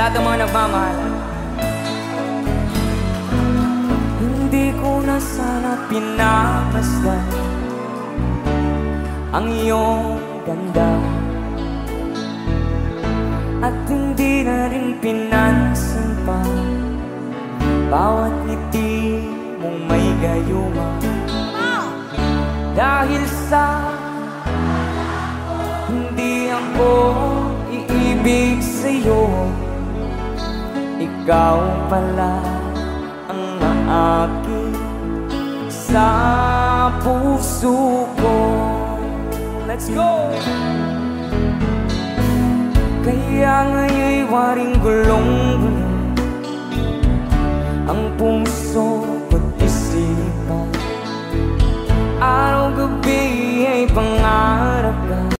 lahat ng mga nagmamahal. Hindi ko na sana pinamasdan ang iyong ganda, at hindi na rin pinansin pa bawat ngiti mong may gayuma. Dahil sa hindi ako iibig sa'yo, ikaw pala ang aking sa puso ko. Let's go! Kaya ngayon'y waring gulong-gulong ang puso ko't isipan. Araw-gabi ay pangarap ka.